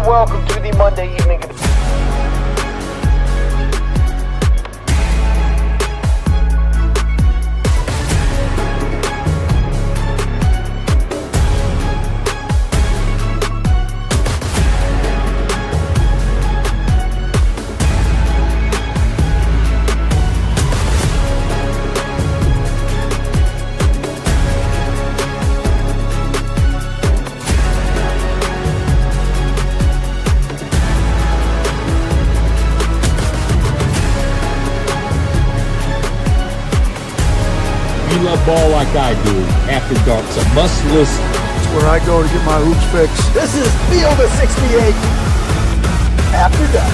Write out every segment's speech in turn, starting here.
welcome to the Monday evening. Love ball like I do. After Dark's a must listen. It's where I go to get my hoops fixed. This is Field of 68 After Dark.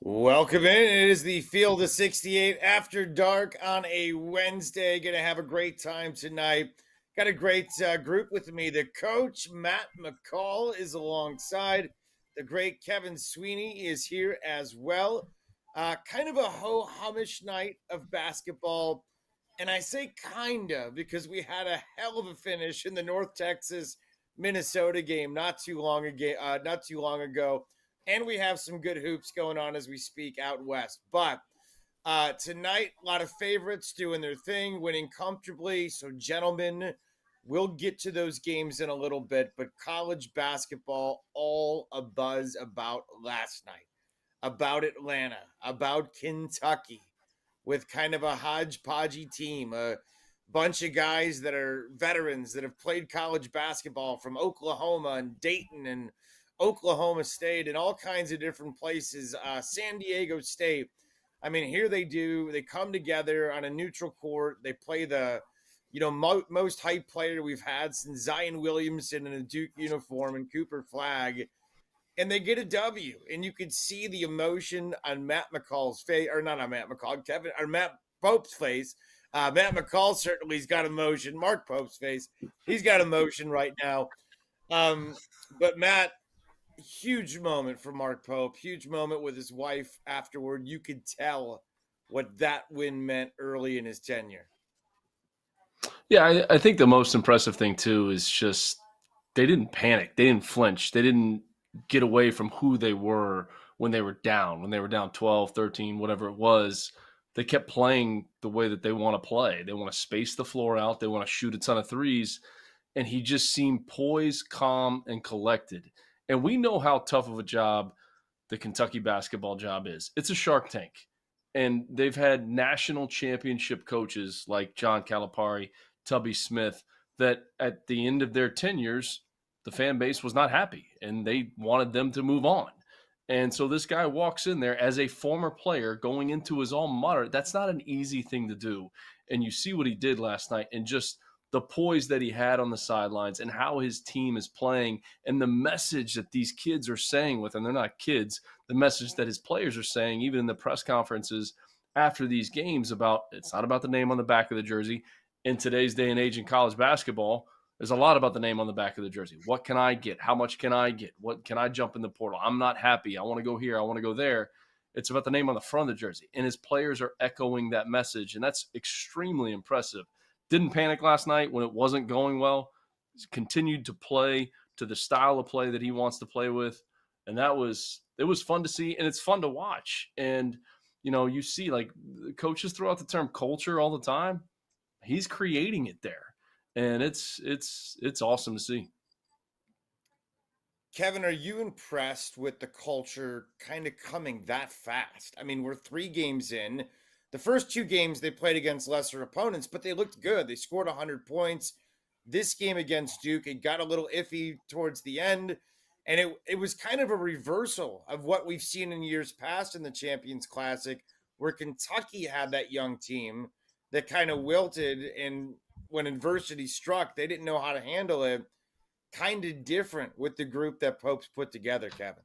Welcome in. It is the Field of 68 After Dark on a Wednesday. Going to have a great time tonight. Got a great group with me. The coach, Matt McCall, is alongside. The great Kevin Sweeney is here as well. Kind of a ho-humish night of basketball. And I say kind of because we had a hell of a finish in the North Texas-Minnesota game not too long ago. And we have some good hoops going on as we speak out west. But tonight, a lot of favorites doing their thing, winning comfortably. So, gentlemen, we'll get to those games in a little bit, but college basketball, all a buzz about last night, about Atlanta, about Kentucky, with kind of a hodgepodgey team, a bunch of guys that are veterans that have played college basketball from Oklahoma and Dayton and Oklahoma State and all kinds of different places, San Diego State. I mean, here they come together on a neutral court. They play the most hype player we've had since Zion Williamson in a Duke uniform and Cooper Flagg, and they get a W. And you could see the emotion on Matt McCall's face, or not on Matt McCall, Matt Pope's face. Matt McCall certainly's got emotion. Mark Pope's face, he's got emotion right now. But Matt, huge moment for Mark Pope, huge moment with his wife afterward. You could tell what that win meant early in his tenure. Yeah, I think the most impressive thing, too, is just they didn't panic. They didn't flinch. They didn't get away from who they were when they were down. When they were down 12, 13, whatever it was, they kept playing the way that they want to play. They want to space the floor out. They want to shoot a ton of threes. And he just seemed poised, calm, and collected. And we know how tough of a job the Kentucky basketball job is. It's a Shark Tank. And they've had national championship coaches like John Calipari, Tubby Smith, that at the end of their tenures, the fan base was not happy and they wanted them to move on. And so this guy walks in there as a former player going into his alma mater. That's not an easy thing to do. And you see what he did last night and just the poise that he had on the sidelines and how his team is playing and the message that these kids are saying with, and they're not kids, the message that his players are saying, even in the press conferences after these games, about it's not about the name on the back of the jersey. In today's day and age in college basketball, there's a lot about the name on the back of the jersey. What can I get? How much can I get? What can I jump in the portal? I'm not happy. I want to go here. I want to go there. It's about the name on the front of the jersey. And his players are echoing that message, and that's extremely impressive. Didn't panic last night when it wasn't going well. He's continued to play to the style of play that he wants to play with. And it was fun to see, and it's fun to watch. And, you see, like, coaches throw out the term culture all the time. He's creating it there. And it's awesome to see. Kevin, are you impressed with the culture kind of coming that fast? I mean, we're 3 games in. The first 2 games they played against lesser opponents, but they looked good. They scored 100 points. This game against Duke, it got a little iffy towards the end. And it was kind of a reversal of what we've seen in years past in the Champions Classic, where Kentucky had that young team that kind of wilted, and when adversity struck, they didn't know how to handle it. Kind of different with the group that Pope's put together, Kevin.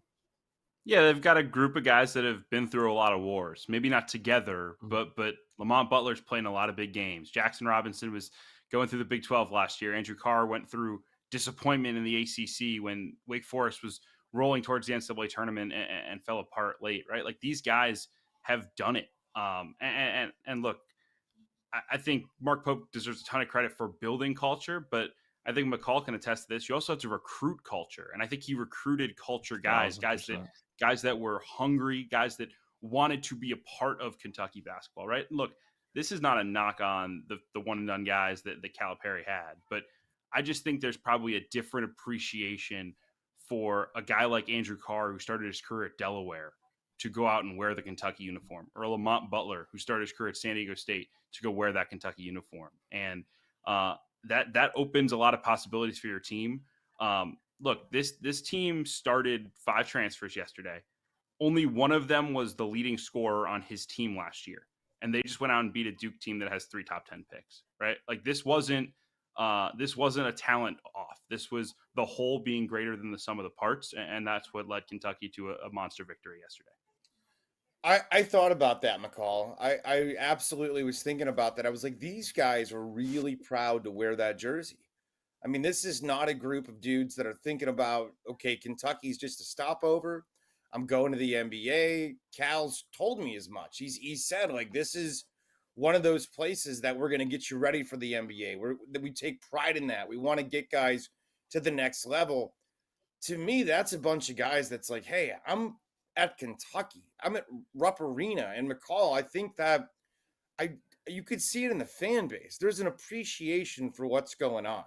Yeah, they've got a group of guys that have been through a lot of wars. Maybe not together, but Lamont Butler's playing a lot of big games. Jackson Robinson was going through the Big 12 last year. Andrew Carr went through disappointment in the ACC when Wake Forest was rolling towards the NCAA tournament and fell apart late, right? Like, these guys have done it. And look, I think Mark Pope deserves a ton of credit for building culture, but I think McCall can attest to this. You also have to recruit culture, and I think he recruited culture guys, 1000%. guys that were hungry, guys that wanted to be a part of Kentucky basketball. Right? Look, this is not a knock on the one and done guys that Calipari had, but I just think there's probably a different appreciation for a guy like Andrew Carr, who started his career at Delaware, to go out and wear the Kentucky uniform, or Lamont Butler, who started his career at San Diego State, to go wear that Kentucky uniform. And that opens a lot of possibilities for your team. Look, this team started 5 transfers yesterday. Only one of them was the leading scorer on his team last year. And they just went out and beat a Duke team that has 3 top 10 picks, right? Like this wasn't a talent off. This was the whole being greater than the sum of the parts. And that's what led Kentucky to a monster victory yesterday. I thought about that, McCall. I absolutely was thinking about that. I was like, these guys are really proud to wear that jersey. I mean, this is not a group of dudes that are thinking about, okay, Kentucky's just a stopover. I'm going to the NBA. Cal's told me as much. He said, like, this is one of those places that we're going to get you ready for the NBA. We take pride in that. We want to get guys to the next level. To me, that's a bunch of guys that's like, hey, I'm at Kentucky. I'm at Rupp Arena and McCall. I think that you could see it in the fan base. There's an appreciation for what's going on.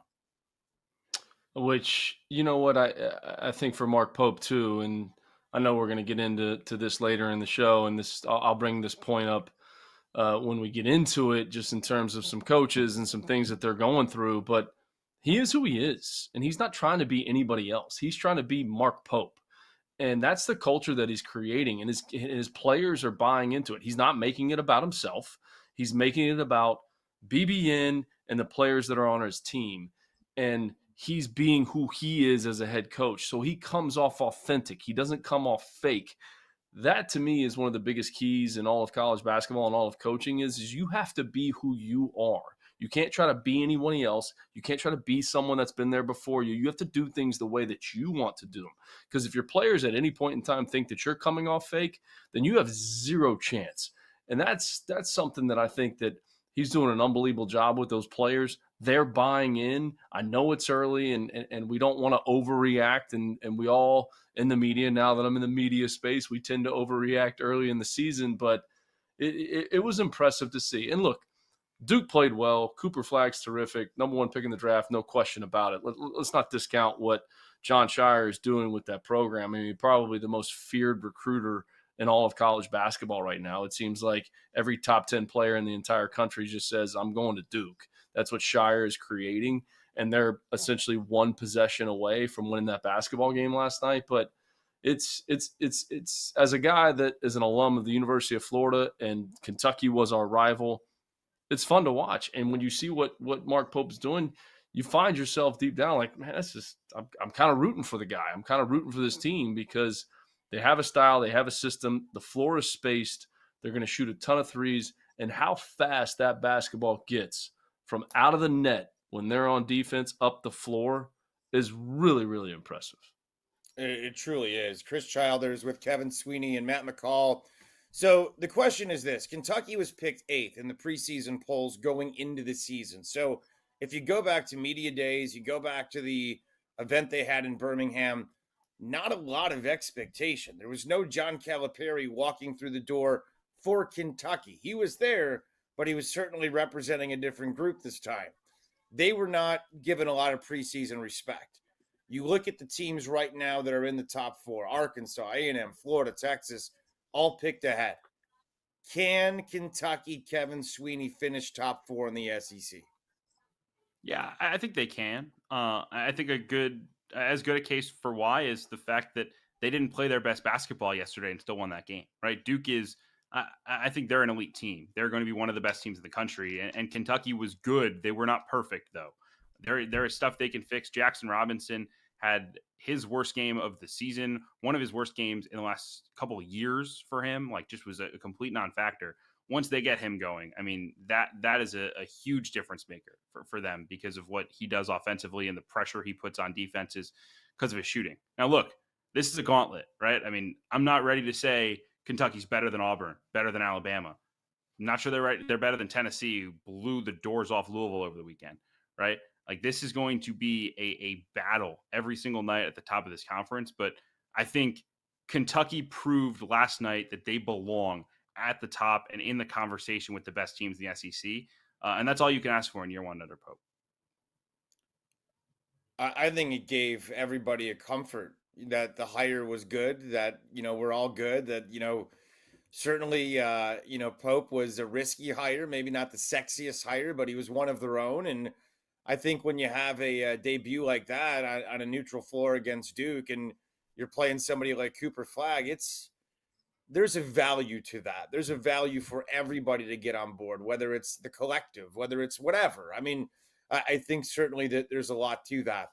Which, you know what, I think for Mark Pope too, and I know we're going to get into this later in the show, and I'll bring this point up when we get into it, just in terms of some coaches and some things that they're going through. But he is who he is, and he's not trying to be anybody else. He's trying to be Mark Pope, and that's the culture that he's creating, and his players are buying into it. He's not making it about himself. He's making it about BBN and the players that are on his team, and he's being who he is as a head coach. So he comes off authentic. He doesn't come off fake. That to me is one of the biggest keys in all of college basketball and all of coaching is you have to be who you are. You can't try to be anybody else. You can't try to be someone that's been there before you. You have to do things the way that you want to do them. Because if your players at any point in time think that you're coming off fake, then you have zero chance. And that's something that I think that he's doing an unbelievable job with those players. They're buying in. I know it's early, and we don't want to overreact. And we all in the media, now that I'm in the media space, we tend to overreact early in the season. But it was impressive to see. And look, Duke played well. Cooper Flagg's terrific. Number 1 pick in the draft, no question about it. Let's not discount what Jon Scheyer is doing with that program. I mean, probably the most feared recruiter in all of college basketball right now. It seems like every top 10 player in the entire country just says, I'm going to Duke. That's what Scheyer is creating. And they're essentially one possession away from winning that basketball game last night. But it's as a guy that is an alum of the University of Florida and Kentucky was our rival, it's fun to watch. And when you see what Mark Pope's doing, you find yourself deep down like, man, I'm kind of rooting for the guy. I'm kind of rooting for this team because they have a style, they have a system, the floor is spaced, they're going to shoot a ton of threes, and how fast that basketball gets from out of the net when they're on defense up the floor is really, really impressive. It truly is. Chris Childers with Kevin Sweeney and Matt McCall. So the question is this: Kentucky was picked 8th in the preseason polls going into the season. So if you go back to media days, you go back to the event they had in Birmingham, not a lot of expectation. There was no John Calipari walking through the door for Kentucky. He was there, but he was certainly representing a different group this time. They were not given a lot of preseason respect. You look at the teams right now that are in the top 4, Arkansas, A&M, Florida, Texas, all picked ahead. Can Kentucky, Kevin Sweeney, finish top 4 in the SEC? Yeah, I think they can. I think as good a case for why is the fact that they didn't play their best basketball yesterday and still won that game, right? Duke is, I think they're an elite team. They're going to be one of the best teams in the country. And Kentucky was good. They were not perfect, though. There is stuff they can fix. Jackson Robinson had his worst game of the season, one of his worst games in the last couple of years for him, like just was a complete non-factor. Once they get him going, I mean, that is a huge difference maker for them because of what he does offensively and the pressure he puts on defenses because of his shooting. Now, look, this is a gauntlet, right? I mean, I'm not ready to say Kentucky's better than Auburn, better than Alabama. I'm not sure they're better than Tennessee, who blew the doors off Louisville over the weekend, right? Like, this is going to be a battle every single night at the top of this conference. But I think Kentucky proved last night that they belong at the top and in the conversation with the best teams in the SEC. And that's all you can ask for in year one under Pope. I think it gave everybody a comfort that the hire was good, that, we're all good, that, certainly, Pope was a risky hire, maybe not the sexiest hire, but he was one of their own. And I think when you have a debut like that on a neutral floor against Duke, and you're playing somebody like Cooper Flagg, there's a value to that. There's a value for everybody to get on board, whether it's the collective, whether it's whatever. I mean, I think certainly that there's a lot to that.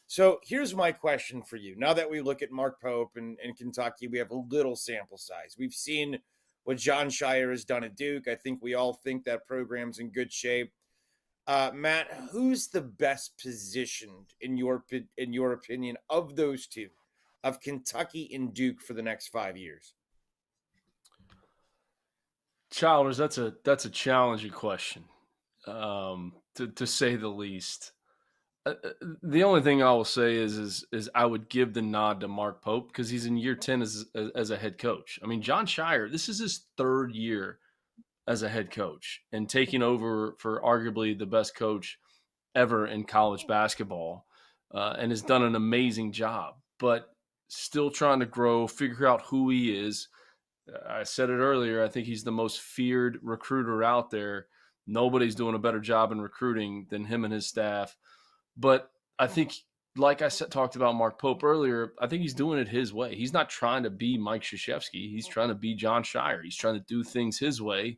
So here's my question for you. Now that we look at Mark Pope and Kentucky, we have a little sample size. We've seen what Jon Scheyer has done at Duke. I think we all think that program's in good shape. Matt, who's the best positioned in your opinion of those two, of Kentucky and Duke, for the next 5 years? Childers, that's a challenging question, to say the least. The only thing I will say is I would give the nod to Mark Pope because he's in year 10 as a head coach. I mean, Jon Scheyer, this is his third year as a head coach and taking over for arguably the best coach ever in college basketball, and has done an amazing job, but still trying to grow, figure out who he is. I said it earlier, I think he's the most feared recruiter out there. Nobody's doing a better job in recruiting than him and his staff. But I think, like I talked about Mark Pope earlier, I think he's doing it his way. He's not trying to be Mike Krzyzewski. He's trying to be Jon Scheyer. He's trying to do things his way.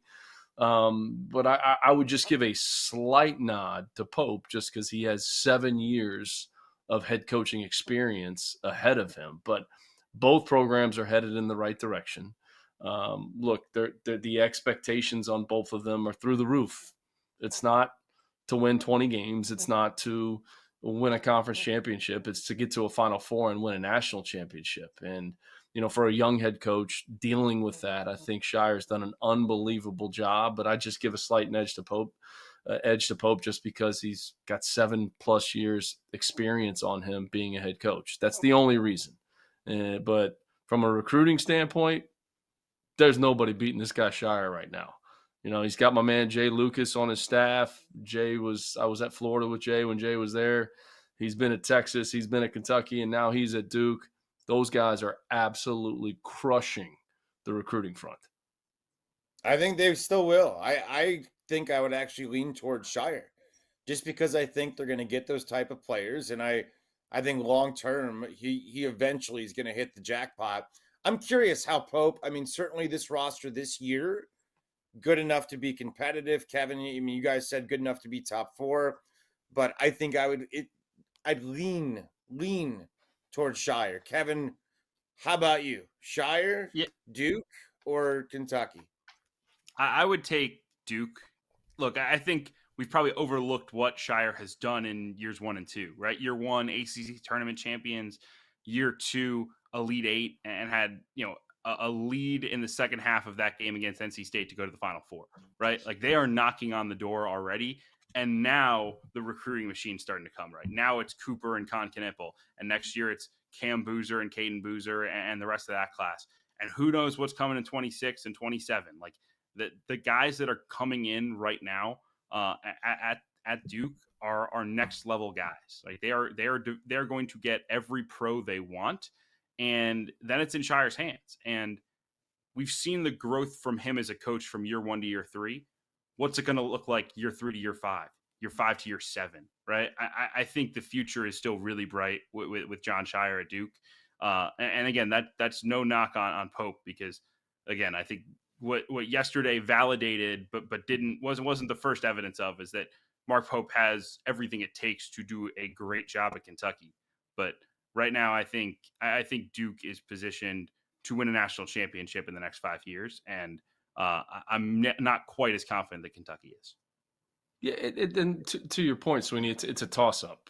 But I would just give a slight nod to Pope just because he has 7 years of head coaching experience ahead of him. But both programs are headed in the right direction. Look, the expectations on both of them are through the roof. It's not to win 20 games. It's not to win a conference championship. It's to get to a Final Four and win a national championship. And, for a young head coach dealing with that, I think Sheyer's done an unbelievable job, but I just give a slight edge to Pope just because he's got 7+ years experience on him being a head coach. That's the only reason. But from a recruiting standpoint, there's nobody beating this guy Scheyer right now. He's got my man Jay Lucas on his staff. I was at Florida with Jay when Jay was there. He's been at Texas, he's been at Kentucky, and now he's at Duke. Those guys are absolutely crushing the recruiting front. I think they still will. I think I would actually lean towards Scheyer just because I think they're going to get those type of players. And I think long term, he eventually is going to hit the jackpot. I'm curious how Pope, certainly this roster this year, good enough to be competitive. Kevin, you guys said good enough to be top 4, but I think I'd lean towards Scheyer. Kevin, how about you? Scheyer, Yeah. Duke, or Kentucky? I would take Duke. Look, I think we've probably overlooked what Scheyer has done in years 1 and 2, right? Year 1, ACC tournament champions. Year 2, Elite 8, and had, a lead in the second half of that game against NC State to go to the Final Four, right? Like, they are knocking on the door already. And now the recruiting machine's starting to come, right? Now it's Cooper and Con Knipple. And next year it's Cam Boozer and Caden Boozer and the rest of that class. And who knows what's coming in 26 and 27. Like, the guys that are coming in right now at Duke are next level guys. Like, they're going to get every pro they want. And then it's in Scheyer's hands. And we've seen the growth from him as a coach from year 1 to year 3. What's it going to look like year 3 to year 5, year 5 to year 7, right? I think the future is still really bright with Jon Scheyer at Duke. And again, that's no knock on Pope because, again, I think what yesterday validated but wasn't the first evidence of is that Mark Pope has everything it takes to do a great job at Kentucky. But right now, I think Duke is positioned to win a national championship in the next 5 years, and I'm not quite as confident that Kentucky is. Yeah, and to your point, Sweeney, it's a toss-up,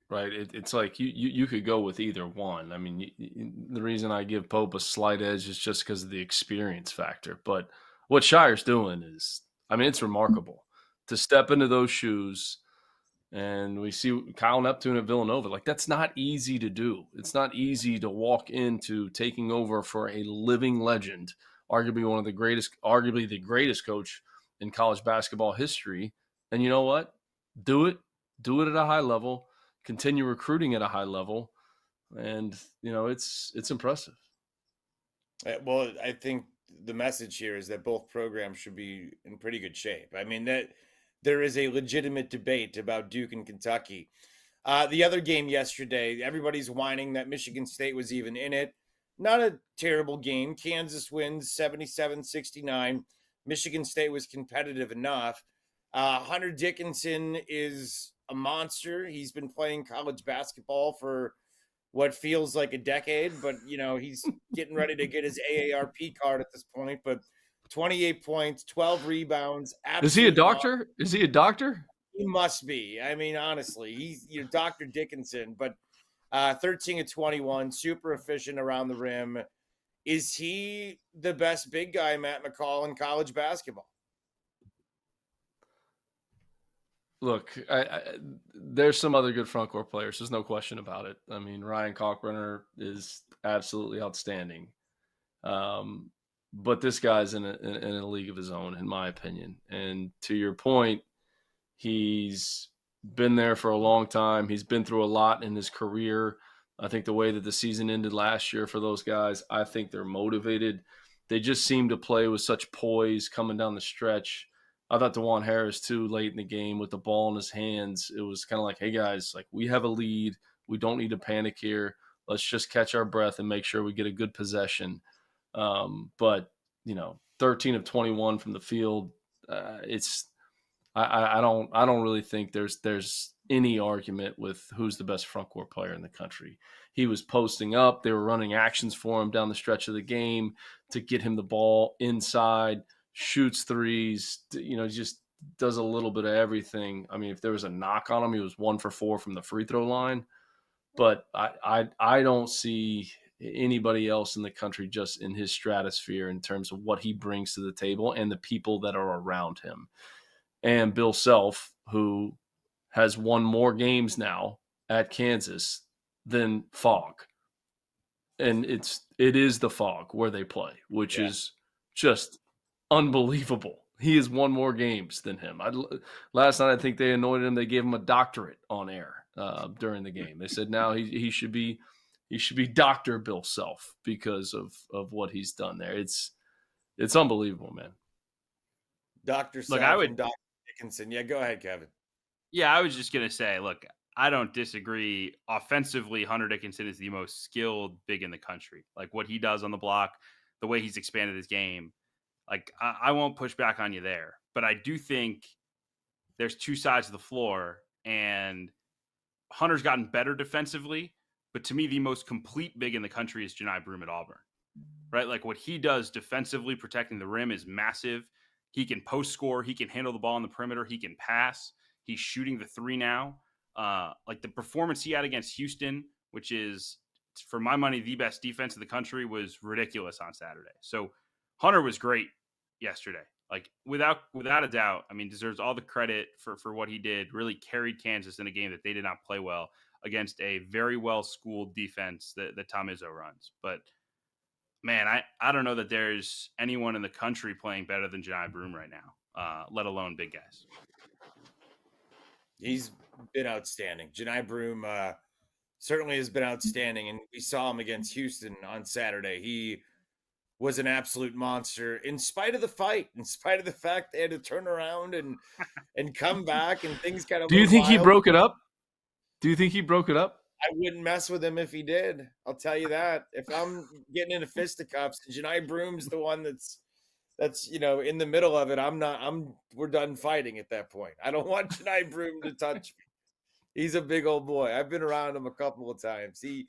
right? It's like you could go with either one. The reason I give Pope a slight edge is just because of the experience factor, but what Scheyer's doing is, I mean, it's remarkable to step into those shoes. And we see Kyle Neptune at Villanova. Like, that's not easy to do. It's not easy to walk into taking over for a living legend, arguably one of the greatest, arguably the greatest coach in college basketball history. And you know what? Do it at a high level, continue recruiting at a high level. And, you know, it's impressive. Well, I think the message here is that both programs should be in pretty good shape. I mean, that there is a legitimate debate about Duke and Kentucky. The other game yesterday, everybody's whining that Michigan State was even in it. Not a terrible game. Kansas wins 77-69. Michigan State was competitive enough. Hunter Dickinson is a monster. He's been playing college basketball for what feels like a decade, but, you know, he's getting ready to get his AARP card at this point. But 28 points, 12 rebounds. Is he a doctor? Is he a doctor? He must be. I mean, honestly, he's Dr. Dickinson, but 13 of 21, super efficient around the rim. Is he the best big guy, Matt McCall, in college basketball? Look, there's some other good front court players. There's no question about it. I mean, Ryan Kalkbrenner is absolutely outstanding. But this guy's in a league of his own, in my opinion. And to your point, he's been there for a long time. He's been through a lot in his career. I think the way that the season ended last year for those guys, I think they're motivated. They just seem to play with such poise coming down the stretch. I thought DeJuan Harris, too, late in the game with the ball in his hands, it was kind of like, hey, guys, like, we have a lead. We don't need to panic here. Let's just catch our breath and make sure we get a good possession. But, you know, 13 of 21 from the field, I don't really think there's any argument with who's the best front court player in the country. He was posting up. They were running actions for him down the stretch of the game to get him the ball inside, shoots threes, you know, just does a little bit of everything. I mean, if there was a knock on him, he was 1 for 4 from the free throw line. But I don't see anybody else in the country just in his stratosphere in terms of what he brings to the table and the people that are around him. And Bill Self, who has won more games now at Kansas than Fogg. And it is the Fogg where they play, which is just unbelievable. He has won more games than him. Last night, I think they anointed him. They gave him a doctorate on air during the game. They said now he should be Dr. Bill Self because of what he's done there. It's unbelievable, man. Dr. Self and Dr. Dickinson. Yeah, go ahead, Kevin. Yeah, I was just going to say, look, I don't disagree. Offensively, Hunter Dickinson is the most skilled big in the country. Like, what he does on the block, the way he's expanded his game, like, I won't push back on you there. But I do think there's two sides of the floor, and Hunter's gotten better defensively. But to me, the most complete big in the country is Johni Broome at Auburn, right? Like, what he does defensively, protecting the rim, is massive. He can post score. He can handle the ball on the perimeter. He can pass. He's shooting the three now. Like, the performance he had against Houston, which is, for my money, the best defense in the country, was ridiculous on Saturday. So Hunter was great yesterday. Like, without a doubt, I mean, deserves all the credit for what he did. Really carried Kansas in a game that they did not play well against a very well-schooled defense that Tom Izzo runs. But, man, I don't know that there's anyone in the country playing better than Johni Broome right now, let alone big guys. He's been outstanding. Johni Broome certainly has been outstanding, and we saw him against Houston on Saturday. He was an absolute monster in spite of the fight, in spite of the fact they had to turn around and come back and things kind of. Do you think he broke it up? Do you think he broke it up? I wouldn't mess with him if he did. I'll tell you that. If I'm getting into fisticuffs, Johni Broome's the one that's in the middle of it. We're done fighting at that point. I don't want Johni Broome to touch me. He's a big old boy. I've been around him a couple of times. He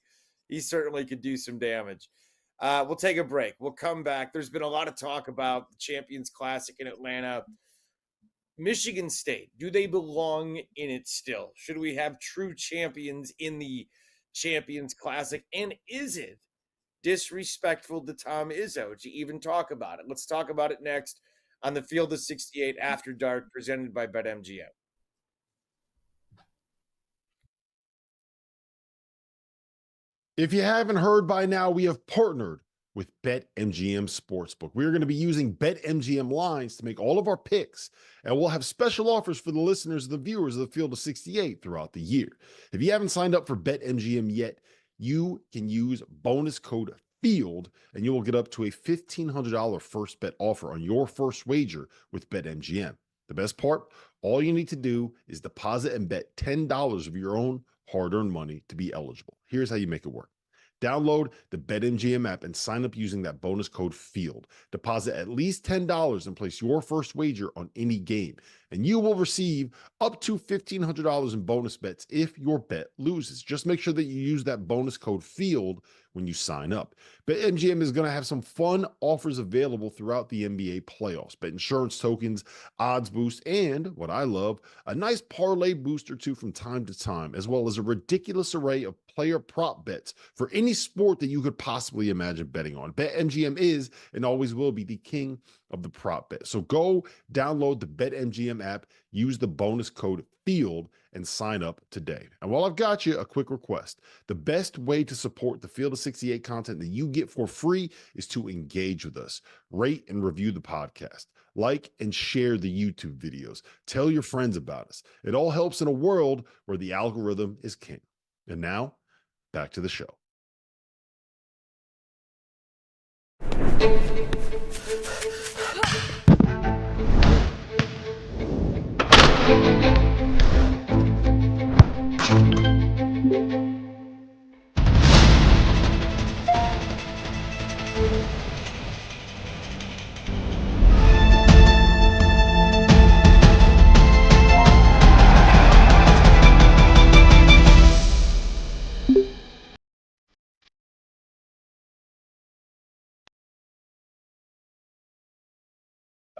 certainly could do some damage. We'll take a break. We'll come back. There's been a lot of talk about the Champions Classic in Atlanta. Michigan State, do they belong in it still? Should we have true champions in the Champions Classic? And is it disrespectful to Tom Izzo to even talk about it? Let's talk about it next. on the Field of 68 After Dark, presented by BetMGM. If you haven't heard by now, we have partnered with BetMGM Sportsbook. We're going to be using BetMGM lines to make all of our picks, and we'll have special offers for the listeners and the viewers of the Field of 68 throughout the year. If you haven't signed up for BetMGM yet, you can use bonus code FIELD, and you will get up to a $1,500 first bet offer on your first wager with BetMGM. The best part, all you need to do is deposit and bet $10 of your own hard-earned money to be eligible. Here's how you make it work. Download the BetMGM app and sign up using that bonus code FIELD. Deposit at least $10 and place your first wager on any game, and you will receive up to $1,500 in bonus bets if your bet loses. Just make sure that you use that bonus code FIELD when you sign up. BetMGM is going to have some fun offers available throughout the NBA playoffs. Bet insurance tokens, odds boost, and what I love, a nice parlay boost or two from time to time, as well as a ridiculous array of player prop bets for any sport that you could possibly imagine betting on. BetMGM is and always will be the king of the prop bet. So go download the BetMGM app, use the bonus code FIELD, and sign up today. And while I've got you, a quick request. The best way to support the Field of 68 content that you get for free is to engage with us. Rate and review the podcast. Like and share the YouTube videos. Tell your friends about us. It all helps in a world where the algorithm is king. And now, back to the show.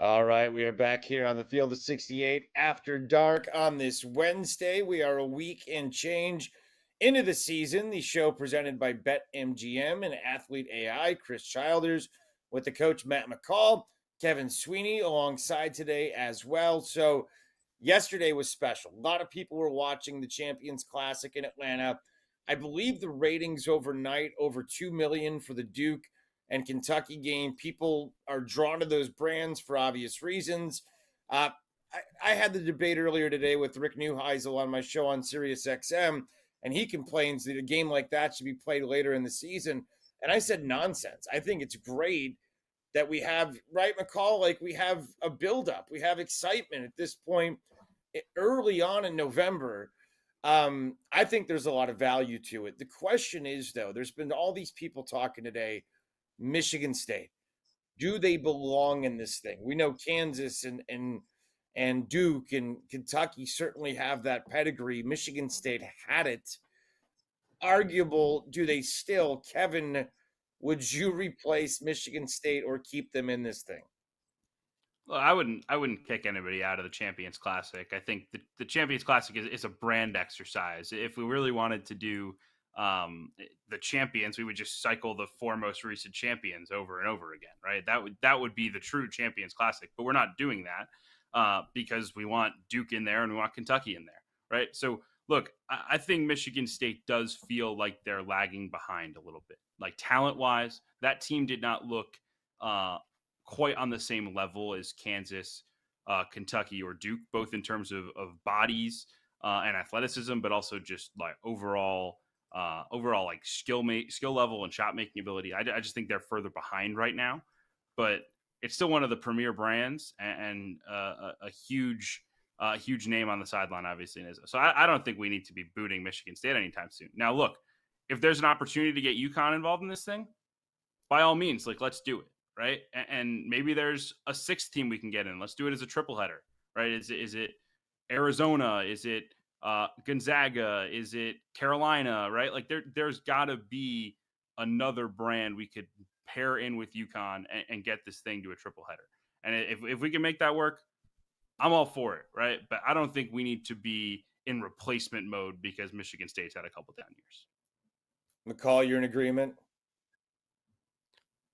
All right, we are back here on the Field of 68 After Dark on this Wednesday. We are a week and change into the season. The show presented by BetMGM and Athlete AI, Chris Childers, with the coach Matt McCall, Kevin Sweeney alongside today as well. So yesterday was special. A lot of people were watching the Champions Classic in Atlanta. I believe the ratings overnight over 2 million for the Duke and Kentucky game. People are drawn to those brands for obvious reasons. I had the debate earlier today with Rick Neuheisel on my show on Sirius XM, and he complains that a game like that should be played later in the season. And I said, nonsense. I think it's great that we have, right, McCall, like we have a buildup. We have excitement at this point early on in November. I think there's a lot of value to it. The question is, though, there's been all these people talking today. Michigan State, do they belong in this thing? We know Kansas and Duke and Kentucky certainly have that pedigree. Michigan State had it. Arguable, do they still? Kevin, would you replace Michigan State or keep them in this thing? Well, I wouldn't kick anybody out of the Champions Classic. I think the Champions Classic is a brand exercise. If we really wanted to do the champions, we would just cycle the four most recent champions over and over again, right? That would be the true Champions Classic, but we're not doing that because we want Duke in there and we want Kentucky in there, right? So look, I think Michigan State does feel like they're lagging behind a little bit. Like talent-wise, that team did not look quite on the same level as Kansas, Kentucky, or Duke, both in terms of bodies and athleticism, but also just like overall like skill level and shot making ability. I just think they're further behind right now, but it's still one of the premier brands and a huge name on the sideline, obviously. So I don't think we need to be booting Michigan State anytime soon. Now, look, if there's an opportunity to get UConn involved in this thing, by all means, like, let's do it, right? And maybe there's a sixth team we can get in. Let's do it as a triple header, right? Is it Arizona? Is it Gonzaga? Is it Carolina? Right? Like there's got to be another brand we could pair in with UConn and get this thing to a triple header. And if we can make that work, I'm all for it, right? But I don't think we need to be in replacement mode because Michigan State's had a couple down years. McCall, you're in agreement?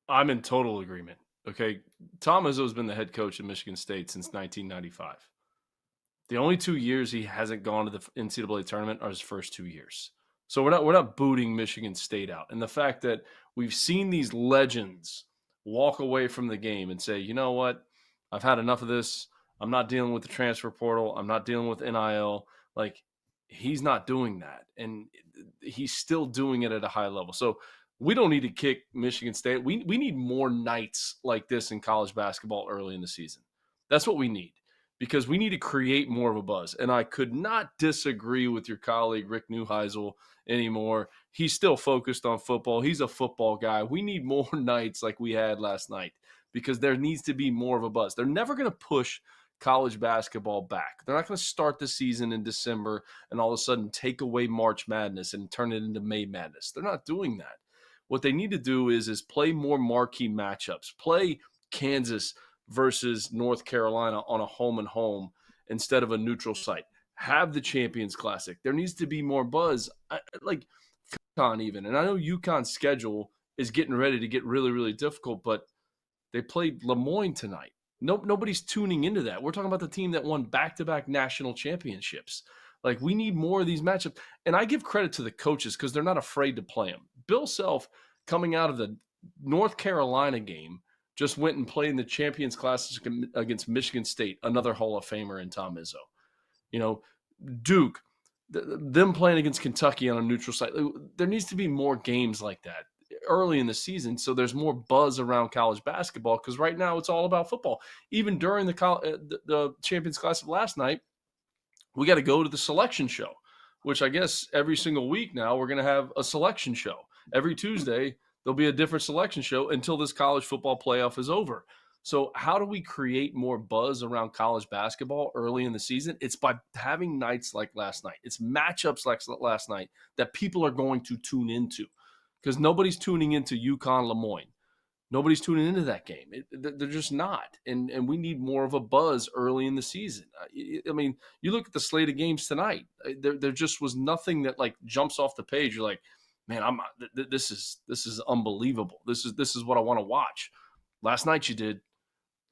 I'm in total agreement. Okay, Tom Izzo's been the head coach at Michigan State since 1995. The only 2 years he hasn't gone to the NCAA tournament are his first 2 years. So we're not booting Michigan State out. And the fact that we've seen these legends walk away from the game and say, you know what, I've had enough of this. I'm not dealing with the transfer portal. I'm not dealing with NIL. Like, he's not doing that. And he's still doing it at a high level. So we don't need to kick Michigan State. We need more nights like this in college basketball early in the season. That's what we need, because we need to create more of a buzz. And I could not disagree with your colleague, Rick Neuheisel, anymore. He's still focused on football. He's a football guy. We need more nights like we had last night, because there needs to be more of a buzz. They're never going to push college basketball back. They're not going to start the season in December and all of a sudden take away March Madness and turn it into May Madness. They're not doing that. What they need to do is play more marquee matchups. Play Kansas versus North Carolina on a home and home instead of a neutral site. Have the Champions Classic. There needs to be more buzz. Like UConn even. And I know UConn's schedule is getting ready to get really, really difficult, but they played Lemoyne tonight. Nobody's tuning into that. We're talking about the team that won back-to-back national championships. Like, we need more of these matchups. And I give credit to the coaches because they're not afraid to play them. Bill Self, coming out of the North Carolina game, just went and played in the Champions Classic against Michigan State, another Hall of Famer in Tom Izzo. You know, Duke, them playing against Kentucky on a neutral site. There needs to be more games like that early in the season so there's more buzz around college basketball, because right now it's all about football. Even during the Champions Classic last night, we got to go to the selection show, which I guess every single week now we're going to have a selection show. Every Tuesday, there'll be a different selection show until this college football playoff is over. So how do we create more buzz around college basketball early in the season? It's by having nights like last night. It's matchups like last night that people are going to tune into, because nobody's tuning into UConn Lemoyne. Nobody's tuning into that game. They're just not. And we need more of a buzz early in the season. I mean, you look at the slate of games tonight. There just was nothing that like jumps off the page. You're like, man, this is unbelievable. This is what I want to watch. Last night you did.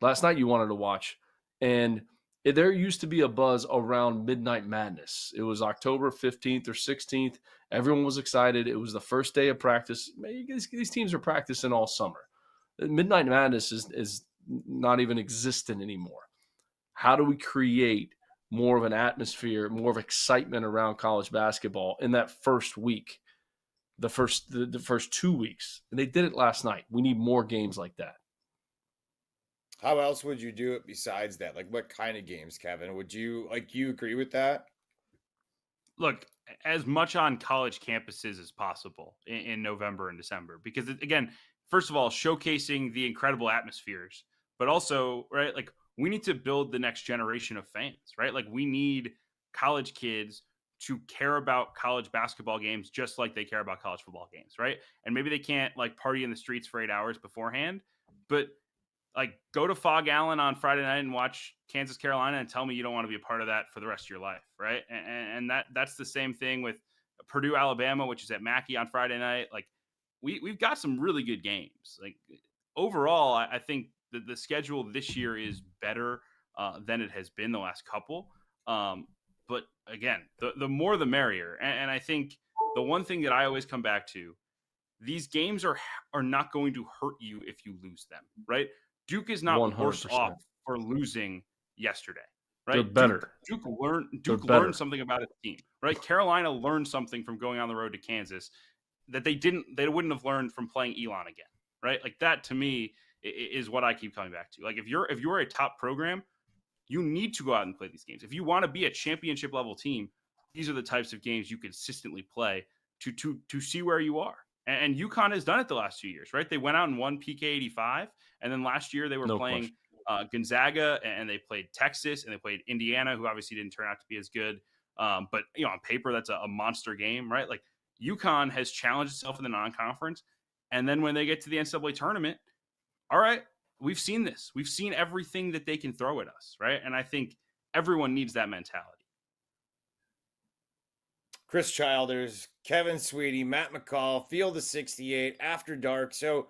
Last night you wanted to watch. And there used to be a buzz around Midnight Madness. It was October 15th or 16th. Everyone was excited. It was the first day of practice. These teams are practicing all summer. Midnight Madness is not even existent anymore. How do we create more of an atmosphere, more of excitement around college basketball in that first week, the first 2 weeks? And they did it last night. We need more games like that. How else would you do it besides that? Like, what kind of games, Kevin? Would you agree with that? Look, as much on college campuses as possible in November and December, because again, first of all, showcasing the incredible atmospheres, but also, right, like, we need to build the next generation of fans, right? Like, we need college kids to care about college basketball games just like they care about college football games, right? And maybe they can't like party in the streets for 8 hours beforehand, but like, go to Fog Allen on Friday night and watch Kansas Carolina and tell me you don't want to be a part of that for the rest of your life, right? And that's the same thing with Purdue, Alabama, which is at Mackey on Friday night. Like, we've got some really good games. Like, overall, I think that the schedule this year is better than it has been the last couple. But again, the more the merrier. And I think the one thing that I always come back to, these games are not going to hurt you if you lose them, right? Duke is not 100%. Worse off for losing yesterday, right? They're better. Duke learned something about its team, right? Carolina learned something from going on the road to Kansas that they wouldn't have learned from playing Elon again, right? Like, that to me is what I keep coming back to. Like, if you're a top program, you need to go out and play these games. If you want to be a championship level team, these are the types of games you consistently play to see where you are. And UConn has done it the last 2 years, right? They went out and won PK 85. And then last year they were playing Gonzaga, and they played Texas, and they played Indiana, who obviously didn't turn out to be as good. But, you know, on paper, that's a monster game, right? Like, UConn has challenged itself in the non-conference. And then when they get to the NCAA tournament, all right, we've seen this. We've seen everything that they can throw at us, right? And I think everyone needs that mentality. Chris Childers, Kevin Sweeney, Matt McCall, Field of 68, After Dark. So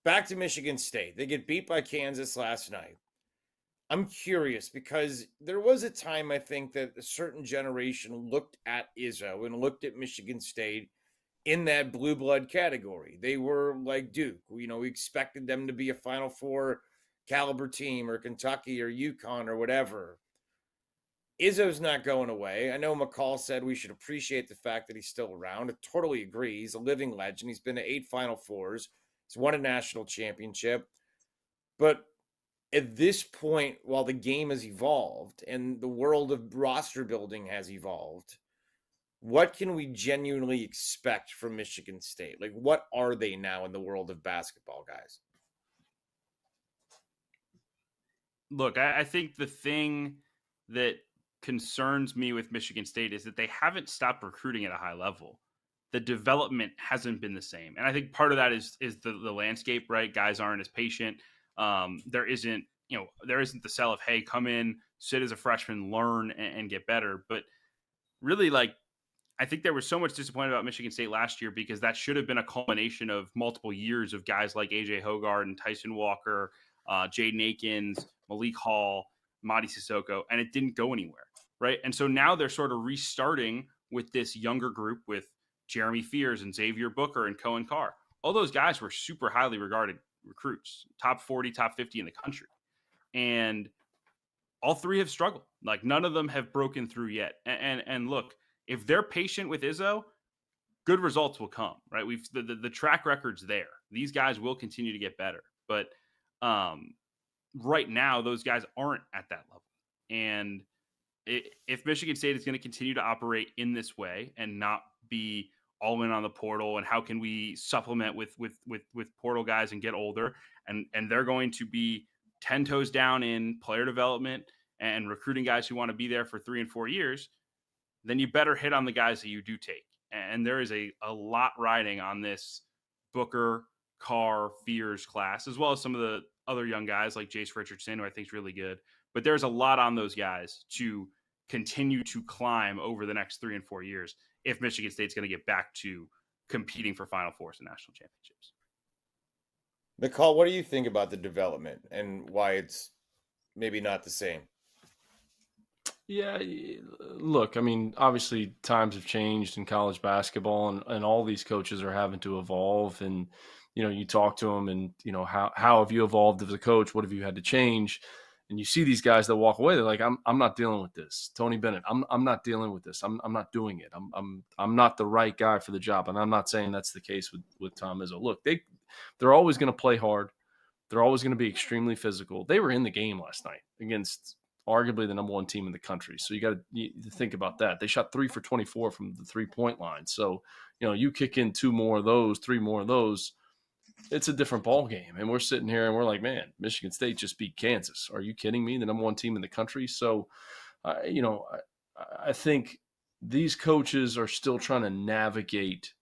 back to Michigan State. They get beat by Kansas last night. I'm curious because there was a time I think that a certain generation looked at Izzo and looked at Michigan State in that blue blood category. They were like Duke. We expected them to be a Final Four caliber team, or Kentucky or UConn or whatever. Izzo's not going away. I know McCall said we should appreciate the fact that he's still around. I totally agree. He's a living legend. He's been to 8 Final Fours. He's won a national championship. But at this point, while the game has evolved and the world of roster building has evolved, what can we genuinely expect from Michigan State? Like, what are they now in the world of basketball, guys? Look, I think the thing that concerns me with Michigan State is that they haven't stopped recruiting at a high level. The development hasn't been the same. And I think part of that is the landscape, right? Guys aren't as patient. There isn't the sell of, hey, come in, sit as a freshman, learn and get better. But really, like, I think there was so much disappointment about Michigan State last year because that should have been a culmination of multiple years of guys like AJ Hogarth and Tyson Walker, Jaden Akins, Malik Hall, Madi Sissoko, and it didn't go anywhere, right? And so now they're sort of restarting with this younger group with Jeremy Fears and Xavier Booker and Cohen Carr. All those guys were super highly regarded recruits, top 40, top 50 in the country. And all three have struggled. Like, none of them have broken through yet. And look, if they're patient with Izzo, good results will come, right? The track record's there. These guys will continue to get better. But right now, those guys aren't at that level. And if Michigan State is going to continue to operate in this way and not be all in on the portal, and how can we supplement with portal guys and get older, and they're going to be 10 toes down in player development and recruiting guys who want to be there for 3 and 4 years, then you better hit on the guys that you do take. And there is a lot riding on this Booker, Carr, Fears class, as well as some of the other young guys like Jace Richardson, who I think is really good. But there's a lot on those guys to continue to climb over the next 3 and 4 years if Michigan State's going to get back to competing for Final Fours and national championships. McCall, what do you think about the development and why it's maybe not the same? Yeah, look, I mean, obviously times have changed in college basketball, and all these coaches are having to evolve. And, you talk to them and, how have you evolved as a coach? What have you had to change? And you see these guys that walk away. They're like, I'm not dealing with this. Tony Bennett, I'm not dealing with this. I'm not doing it. I'm not the right guy for the job. And I'm not saying that's the case with Tom Izzo. Look, they're always going to play hard. They're always going to be extremely physical. They were in the game last night against arguably the number 1 team in the country. So you got to think about that. They shot 3 for 24 from the 3-point line. So, you kick in 2 more of those, 3 more of those, it's a different ball game. And we're sitting here and we're like, man, Michigan State just beat Kansas. Are you kidding me? The number 1 team in the country. So, I think these coaches are still trying to navigate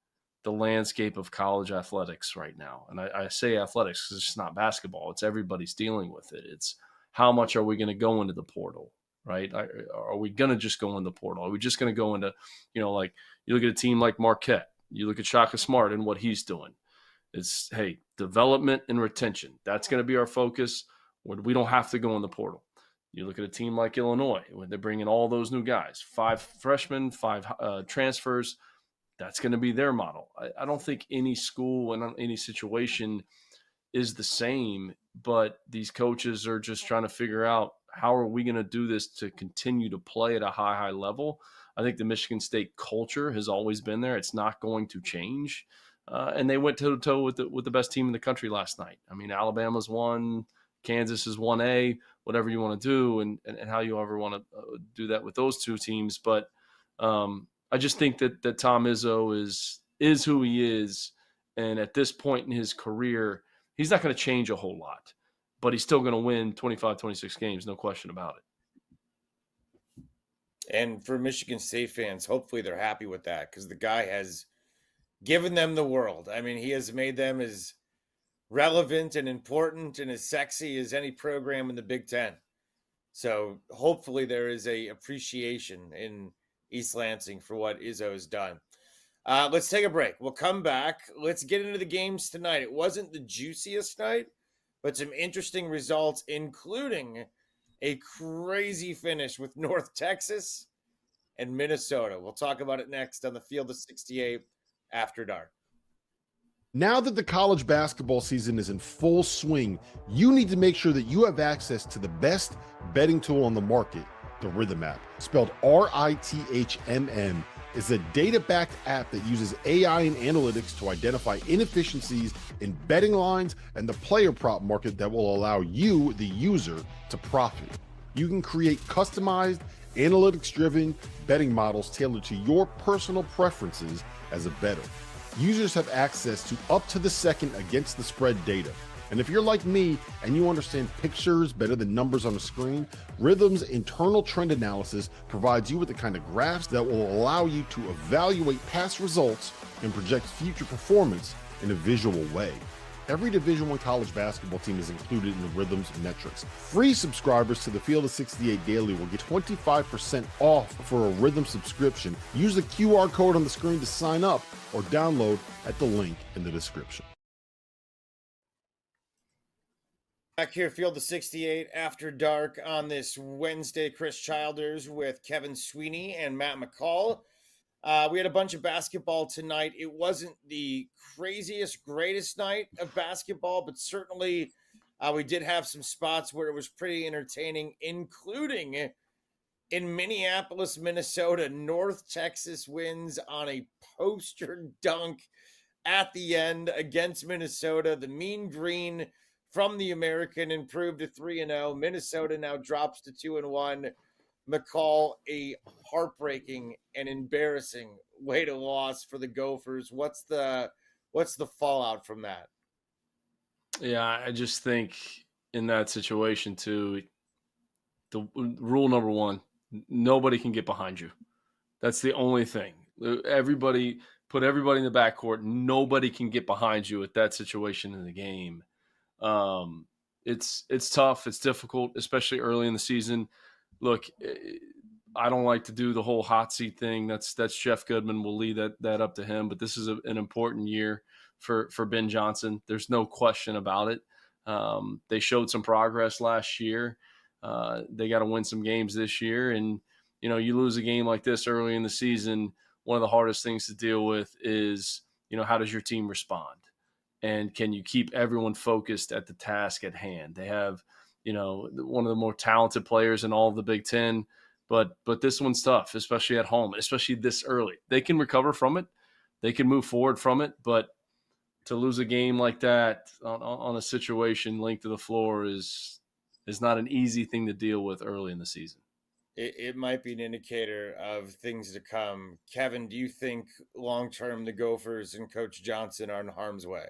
the landscape of college athletics right now. And I say athletics because it's not basketball. It's everybody's dealing with it. It's how much are we going to go into the portal, right? Are we going to just go in the portal? Are we just going to go into, like you look at a team like Marquette, you look at Shaka Smart and what he's doing. It's, hey, development and retention. That's going to be our focus. We don't have to go in the portal. You look at a team like Illinois, when they bring in all those new guys, 5 freshmen, 5 transfers. That's going to be their model. I don't think any school and any situation is the same, but these coaches are just trying to figure out how are we going to do this to continue to play at a high level. I think the Michigan State culture has always been there. It's not going to change. And they went toe-to-toe with the best team in the country last night. I mean, Alabama's won, Kansas is 1A, whatever you want to do and how you ever want to do that with those 2 teams. But I just think that Tom Izzo is who he is. And at this point in his career, he's not going to change a whole lot. But he's still going to win 25, 26 games, no question about it. And for Michigan State fans, hopefully they're happy with that because the guy has given them the world. I mean, he has made them as relevant and important and as sexy as any program in the Big Ten. So hopefully there is a appreciation in East Lansing for what Izzo has done. Let's take a break. We'll come back. Let's get into the games tonight. It wasn't the juiciest night, but some interesting results, including a crazy finish with North Texas and Minnesota. We'll talk about it next on the Field of 68 after dark. Now that the college basketball season is in full swing, you need to make sure that you have access to the best betting tool on the market, the Rhythm app. Spelled RITHMM, is a data-backed app that uses AI and analytics to identify inefficiencies in betting lines and the player prop market that will allow you, the user, to profit. You can create customized, analytics-driven betting models tailored to your personal preferences as a bettor. Users have access to up-to-the-second against-the-spread data. And if you're like me and you understand pictures better than numbers on a screen, Rhythm's internal trend analysis provides you with the kind of graphs that will allow you to evaluate past results and project future performance in a visual way. Every Division I college basketball team is included in the Rhythm's metrics. Free subscribers to the Field of 68 Daily will get 25% off for a Rhythm subscription. Use the QR code on the screen to sign up or download at the link in the description. Back here, Field of 68 after dark on this Wednesday. Chris Childers with Kevin Sweeney and Matt McCall. We had a bunch of basketball tonight. It wasn't the craziest, greatest night of basketball, but certainly we did have some spots where it was pretty entertaining, including in Minneapolis, Minnesota. North Texas wins on a poster dunk at the end against Minnesota. The Mean Green from the American improved to 3-0. Minnesota now drops to 2-1. McCall, a heartbreaking and embarrassing way to lose for the Gophers. What's the fallout from that? Yeah, I just think in that situation too, the rule number one, nobody can get behind you. That's the only thing. Everybody put everybody in the backcourt. Nobody can get behind you at that situation in the game. It's tough. It's difficult, especially early in the season. Look, I don't like to do the whole hot seat thing. That's Jeff Goodman. We'll leave that up to him. But this is an important year for Ben Johnson. There's no question about it. They showed some progress last year. They got to win some games this year. And, you lose a game like this early in the season, one of the hardest things to deal with is, how does your team respond? And can you keep everyone focused at the task at hand? They have, one of the more talented players in all of the Big Ten, but this one's tough, especially at home, especially this early. They can recover from it. They can move forward from it, but to lose a game like that on a situation linked to the floor is not an easy thing to deal with early in the season. It might be an indicator of things to come. Kevin, do you think long-term the Gophers and Coach Johnson are in harm's way?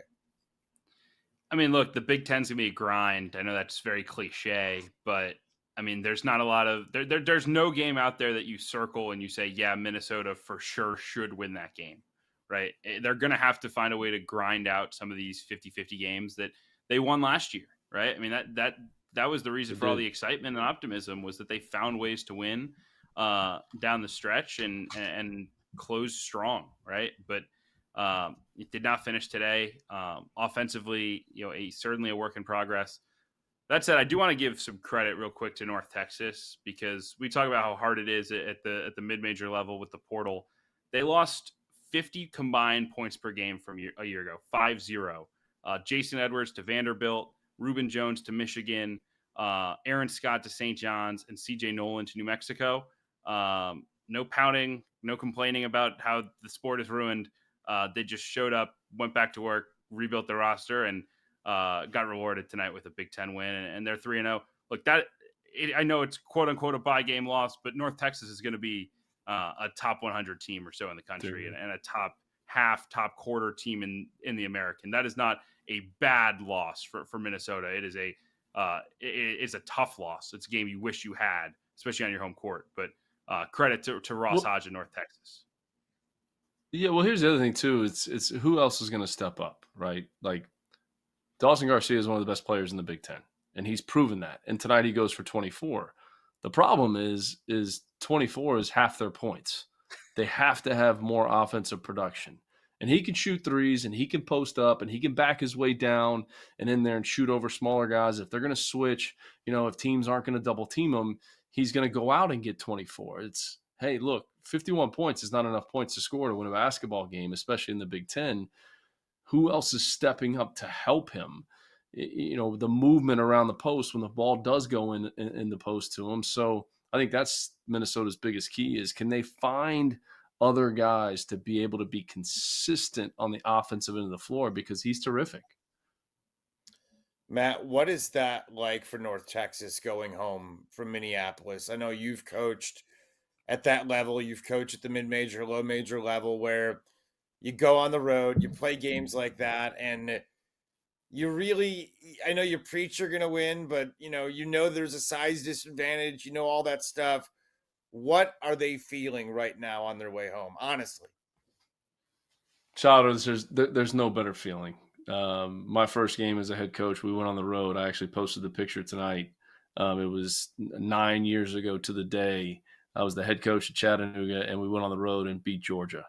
I mean, look, the Big Ten's going to be a grind. I know that's very cliche, but I mean, there's not a lot of there's no game out there that you circle and you say, yeah, Minnesota for sure should win that game, right? They're going to have to find a way to grind out some of these 50-50 games that they won last year, right? I mean, that was the reason for all the excitement and optimism, was that they found ways to win down the stretch and close strong, right? But it did not finish today. Offensively, certainly a work in progress. That said, I do want to give some credit real quick to North Texas, because we talk about how hard it is at the mid-major level with the portal. They lost 50 combined points per game from a year ago, 5-0. Jason Edwards to Vanderbilt, Reuben Jones to Michigan, Aaron Scott to St. John's, and CJ Nolan to New Mexico. No pouting, no complaining about how the sport is ruined. They just showed up, went back to work, rebuilt their roster, and got rewarded tonight with a Big Ten win. And they're 3-0. Look, I know it's quote unquote a bye game loss, but North Texas is going to be a top 100 team or so in the country, and a top quarter team in the American. That is not a bad loss for Minnesota. It is a tough loss. It's a game you wish you had, especially on your home court. But credit to Ross Hodge in North Texas. Yeah, well, here's the other thing too. It's who else is going to step up, right? Like Dawson Garcia is one of the best players in the Big Ten, and he's proven that. And tonight he goes for 24. The problem is 24 is half their points. they have to have more offensive production. And he can shoot threes, and he can post up, and he can back his way down and in there and shoot over smaller guys. If they're going to switch, if teams aren't going to double team him, he's going to go out and get 24. It's, hey, look, 51 points is not enough points to score to win a basketball game, especially in the Big Ten. Who else is stepping up to help him? The movement around the post when the ball does go in the post to him. So I think that's Minnesota's biggest key is, can they find other guys to be able to be consistent on the offensive end of the floor, because he's terrific. Matt, what is that like for North Texas going home from Minneapolis? I know you've coached at that level. You've coached at the mid-major, low-major level, where you go on the road, you play games like that, and I know you preach you're going to win, but there's a size disadvantage, all that stuff. What are they feeling right now on their way home, honestly? Childers, there's no better feeling. My first game as a head coach, we went on the road. I actually posted the picture tonight. It was 9 years ago to the day. I was the head coach at Chattanooga, and we went on the road and beat Georgia,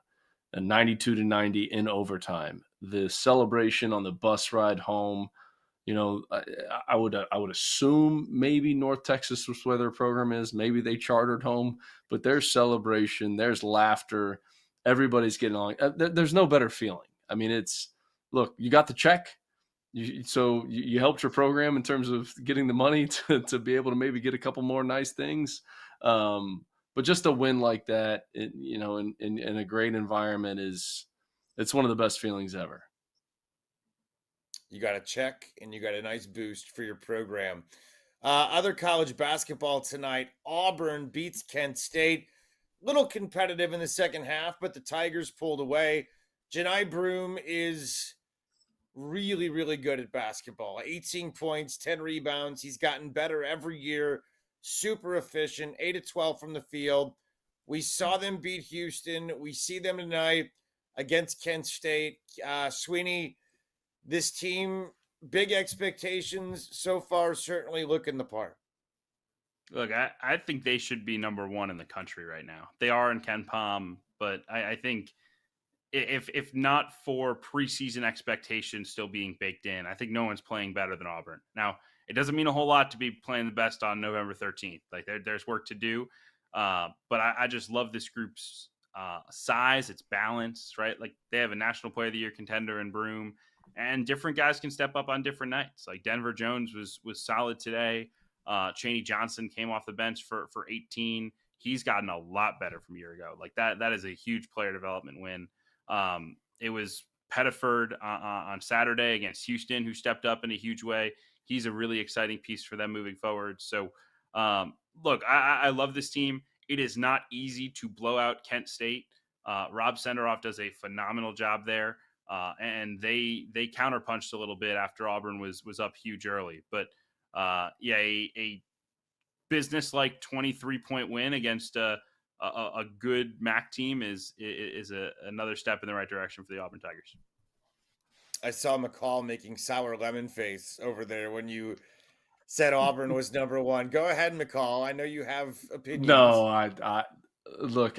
92-90 in overtime. The celebration on the bus ride home, I would assume maybe North Texas was where their program is. Maybe they chartered home, but there's celebration, there's laughter, everybody's getting along. There's no better feeling. I mean, look, you got the check. So you helped your program in terms of getting the money to be able to maybe get a couple more nice things. But just a win like that, in a great environment it's one of the best feelings ever. You got a check and you got a nice boost for your program. Other college basketball tonight, Auburn beats Kent State. Little competitive in the second half, but the Tigers pulled away. Janai Broome is really, really good at basketball. 18 points, 10 rebounds. He's gotten better every year. Super efficient, 8 of 12 from the field. We saw them beat Houston. We see them tonight against Kent State. Sweeney, this team, big expectations so far, certainly looking the part. Look, I think they should be number one in the country right now. They are in Ken Palm, but I think if not for preseason expectations still being baked in, I think no one's playing better than Auburn. Now, it doesn't mean a whole lot to be playing the best on November 13th. Like there's work to do, but I just love this group's size, its balance, right? Like they have a National Player of the Year contender in Broome, and different guys can step up on different nights. Like Denver Jones was solid today. Chaney Johnson came off the bench for 18. He's gotten a lot better from a year ago. Like that is a huge player development win. It was Pettiford on Saturday against Houston, who stepped up in a huge way. He's a really exciting piece for them moving forward. So, look, I love this team. It is not easy to blow out Kent State. Rob Senderoff does a phenomenal job there. And they counterpunched a little bit after Auburn was up huge early. But, a business-like 23-point win against a good MAC team is another step in the right direction for the Auburn Tigers. I saw McCall making sour lemon face over there when you said Auburn was number one. Go ahead, McCall. I know you have opinions. No, look,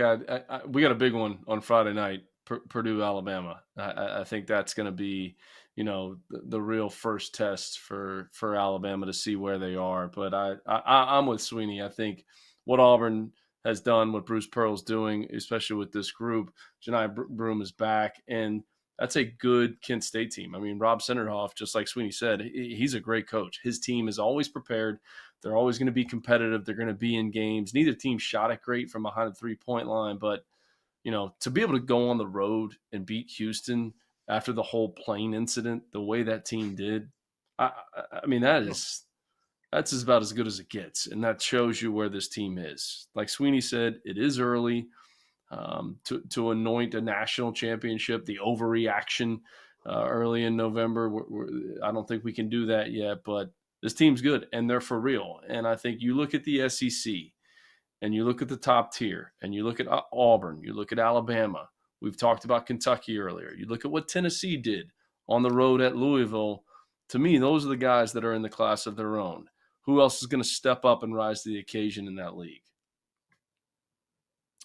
we got a big one on Friday night, Purdue, Alabama. I think that's going to be, the real first test for Alabama to see where they are. But I'm with Sweeney. I think what Auburn has done, what Bruce Pearl's doing, especially with this group, Janai Broome is back, and that's a good Kent State team. I mean, Rob Senderoff, just like Sweeney said, he's a great coach. His team is always prepared. They're always going to be competitive. They're going to be in games. Neither team shot it great from behind the three-point line, but, to be able to go on the road and beat Houston after the whole plane incident, the way that team did, I mean, that's about as good as it gets, and that shows you where this team is. Like Sweeney said, it is early. To anoint a national championship, the overreaction early in November. I don't think we can do that yet, but this team's good, and they're for real. And I think you look at the SEC, and you look at the top tier, and you look at Auburn, you look at Alabama. We've talked about Kentucky earlier. You look at what Tennessee did on the road at Louisville. To me, those are the guys that are in the class of their own. Who else is going to step up and rise to the occasion in that league?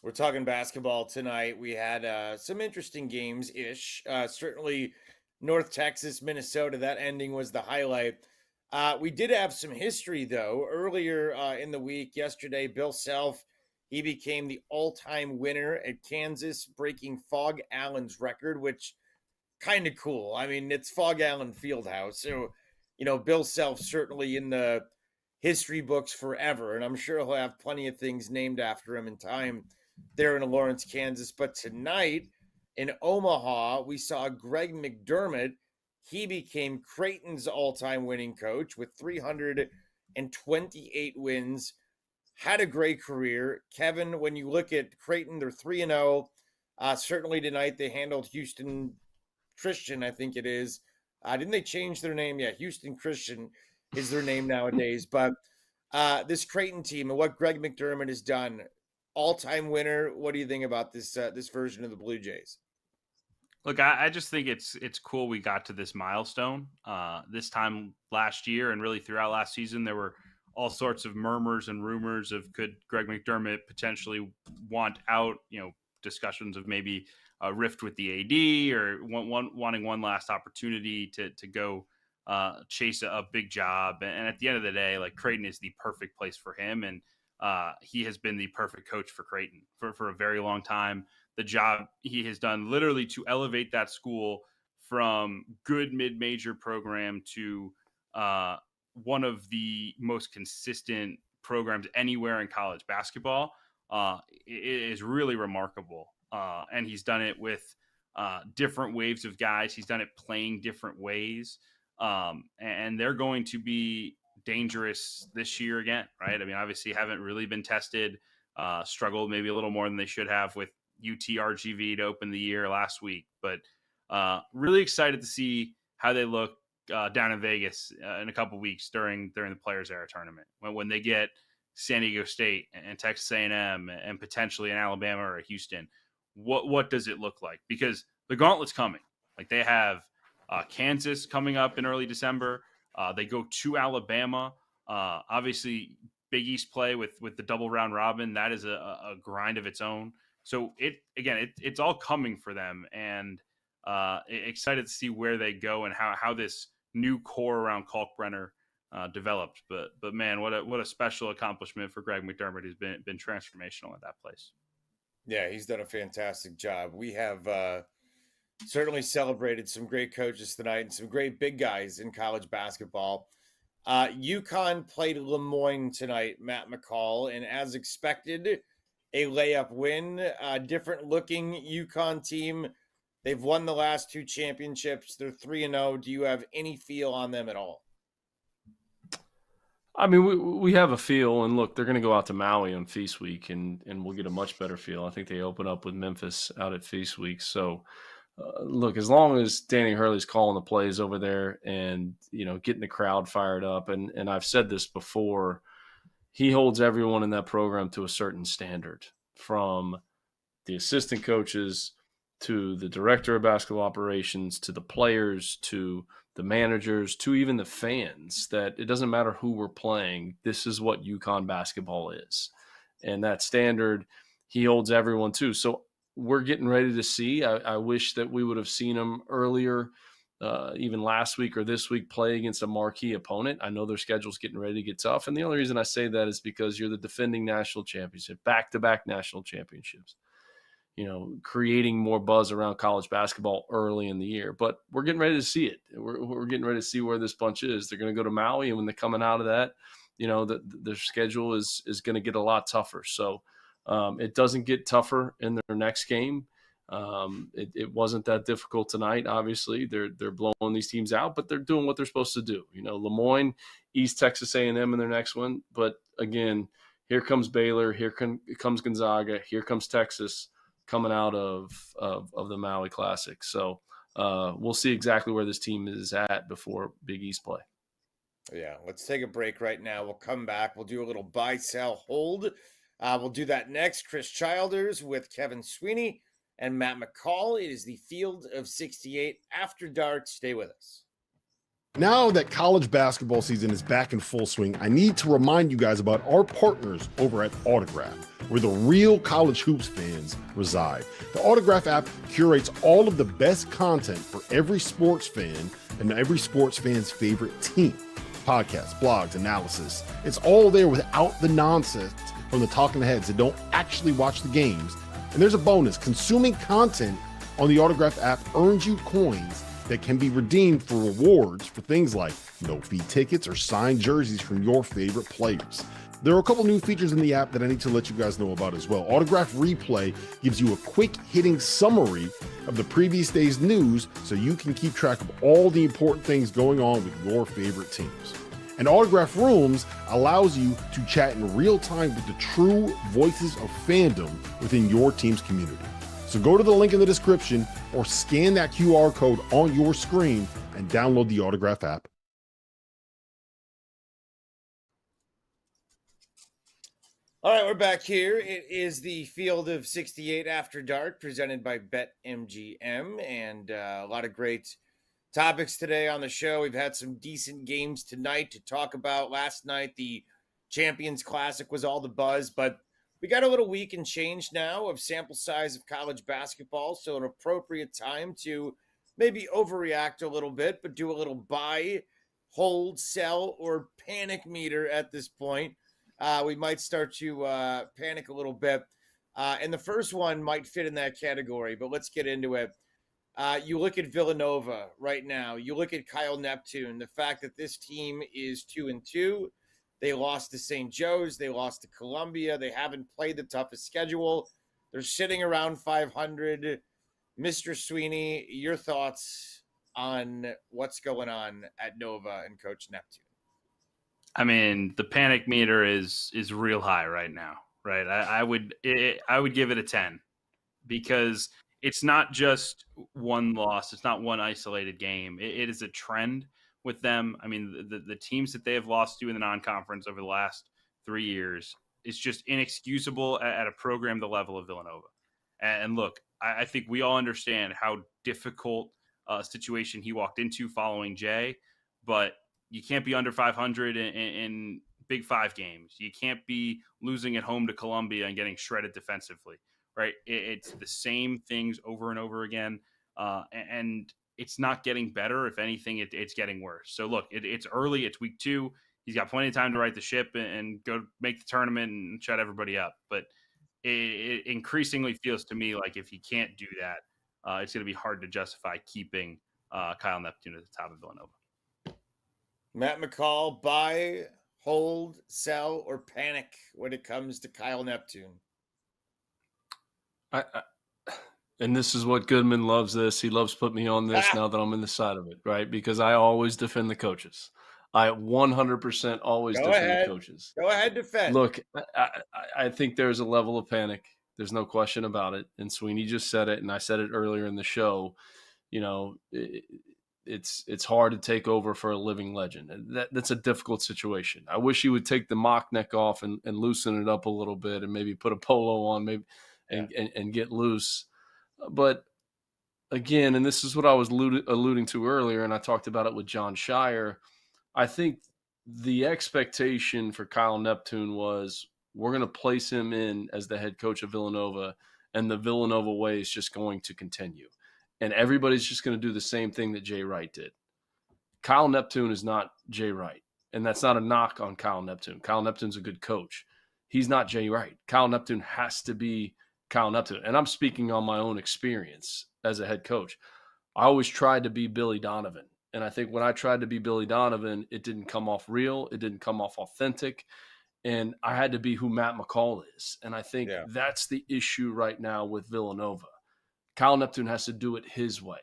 We're talking basketball tonight. We had some interesting games-ish. Certainly North Texas, Minnesota, that ending was the highlight. We did have some history, though. Earlier in the week, yesterday, Bill Self, he became the all-time winner at Kansas, breaking Fog Allen's record, which kind of cool. I mean, it's Fog Allen Fieldhouse. So, Bill Self certainly in the history books forever. And I'm sure he'll have plenty of things named after him in time there in Lawrence, Kansas. But tonight in Omaha, we saw Greg McDermott. He became Creighton's all-time winning coach with 328 wins. Had a great career. Kevin, when you look at Creighton, they're 3-0. Certainly tonight they handled Houston Christian, I think it is. Didn't they change their name? Yeah, Houston Christian is their name nowadays. But this Creighton team and what Greg McDermott has done, all-time winner. What do you think about this version of the Blue Jays? Look, I just think it's cool we got to this milestone. This time last year and really throughout last season, there were all sorts of murmurs and rumors of could Greg McDermott potentially want out, discussions of maybe a rift with the AD or wanting one last opportunity to go chase a big job. And at the end of the day, like Creighton is the perfect place for him. And he has been the perfect coach for Creighton for a very long time. The job he has done literally to elevate that school from good mid-major program to one of the most consistent programs anywhere in college basketball is really remarkable. And he's done it with different waves of guys. He's done it playing different ways. And they're going to be dangerous this year again, right? I mean, obviously haven't really been tested, struggled maybe a little more than they should have with UTRGV to open the year last week, but really excited to see how they look down in Vegas in a couple weeks during the Players Era tournament when they get San Diego State and Texas A&M and potentially an Alabama or a Houston. What does it look like? Because the gauntlet's coming. Like they have Kansas coming up in early December. They go to Alabama. Obviously, Big East play with the double round robin. That is a grind of its own. So it's all coming for them, and excited to see where they go and how this new core around Kalkbrenner developed. But man, what a special accomplishment for Greg McDermott. He's been transformational at that place. Yeah, he's done a fantastic job. We have certainly celebrated some great coaches tonight and some great big guys in college basketball. UConn played Lemoyne tonight, Matt McCall, and as expected, a layup win. Different looking UConn team. They've won the last two championships. They're 3-0. Do you have any feel on them at all? I mean, we have a feel, and look, they're going to go out to Maui on Feast Week, and we'll get a much better feel. I think they open up with Memphis out at Feast Week. So, look, as long as Danny Hurley's calling the plays over there and, getting the crowd fired up, and I've said this before, he holds everyone in that program to a certain standard, from the assistant coaches to the director of basketball operations to the players to the managers to even the fans, that it doesn't matter who we're playing. This is what UConn basketball is. And that standard, he holds everyone to. So we're getting ready to see. I wish that we would have seen him earlier, even last week or this week, play against a marquee opponent. I know their schedule's getting ready to get tough. And the only reason I say that is because you're the defending national championship, back-to-back national championships, creating more buzz around college basketball early in the year. But we're getting ready to see it. We're getting ready to see where this bunch is. They're going to go to Maui, and when they're coming out of that, their schedule is going to get a lot tougher. So it doesn't get tougher in their next game. It wasn't that difficult tonight. Obviously, they're blowing these teams out, but they're doing what they're supposed to do. Lemoyne, East Texas A&M in their next one. But again, here comes Baylor. Here comes Gonzaga. Here comes Texas coming out of the Maui Classic. So we'll see exactly where this team is at before Big East play. Yeah, let's take a break right now. We'll come back. We'll do a little buy, sell, hold. We'll do that next. Chris Childers with Kevin Sweeney and Matt McCall. It is the Field of 68 After Dark. Stay with us. Now that college basketball season is back in full swing, I need to remind you guys about our partners over at Autograph, where the real college hoops fans reside. The Autograph app curates all of the best content for every sports fan and every sports fan's favorite team. Podcasts, blogs, analysis. It's all there without the nonsense from the talking heads that don't actually watch the games. And there's a bonus. Consuming content on the Autograph app earns you coins that can be redeemed for rewards for things like no-fee tickets or signed jerseys from your favorite players. There are a couple new features in the app that I need to let you guys know about as well. Autograph Replay gives you a quick-hitting summary of the previous day's news so you can keep track of all the important things going on with your favorite teams. And Autograph Rooms allows you to chat in real time with the true voices of fandom within your team's community. So go to the link in the description or scan that QR code on your screen and download the Autograph app. All right, we're back here. It is the Field of 68 After Dark presented by BetMGM, and a lot of great topics today on the show. We've had some decent games tonight to talk about. Last night, the Champions Classic was all the buzz, but we got a little week and change now of sample size of college basketball, so an appropriate time to maybe overreact a little bit, but do a little buy, hold, sell, or panic meter at this point. We might start to panic a little bit. And the first one might fit in that category, but let's get into it. You look at Villanova right now. You look at Kyle Neptune, the fact that this team is 2-2. They lost to St. Joe's. They lost to Columbia. They haven't played the toughest schedule. They're sitting around 500. Mr. Sweeney, your thoughts on what's going on at Nova and Coach Neptune? I mean, the panic meter is real high right now, right? I would give it a 10 because it's not just one loss. It's not one isolated game. It is a trend with them. I mean, the teams that they have lost to in the non-conference over the last 3 years is just inexcusable at a program the level of Villanova. And look, I think we all understand how difficult a situation he walked into following Jay, but you can't be under 500 in Big Five games. You can't be losing at home to Columbia and getting shredded defensively, right? It's the same things over and over again, and it's not getting better. If anything, it's getting worse. So look, it's early. It's week 2. He's got plenty of time to right the ship and go make the tournament and shut everybody up. But it increasingly feels to me like if he can't do that, it's going to be hard to justify keeping Kyle Neptune at the top of Villanova. Matt McCall, buy, hold, sell, or panic when it comes to Kyle Neptune? And this is what Goodman loves this. He loves putting me on this now that I'm in the side of it, right? Because I always defend the coaches. I 100% always defend the coaches. Go ahead, defend. Look, I think there's a level of panic. There's no question about it. And Sweeney just said it, and I said it earlier in the show. You know, it's hard to take over for a living legend. And that's a difficult situation. I wish he would take the mock neck off and loosen it up a little bit and maybe put a polo on maybe and get loose. But again, and this is what I was alluding to earlier, and I talked about it with Jon Scheyer, I think the expectation for Kyle Neptune was we're going to place him in as the head coach of Villanova, and the Villanova way is just going to continue. And everybody's just going to do the same thing that Jay Wright did. Kyle Neptune is not Jay Wright, and that's not a knock on Kyle Neptune. Kyle Neptune's a good coach. He's not Jay Wright. Kyle Neptune has to be Kyle Neptune. And I'm speaking on my own experience as a head coach. I always tried to be Billy Donovan. And I think when I tried to be Billy Donovan, it didn't come off real. It didn't come off authentic. And I had to be who Matt McCall is. And I think that's the issue right now with Villanova. Kyle Neptune has to do it his way.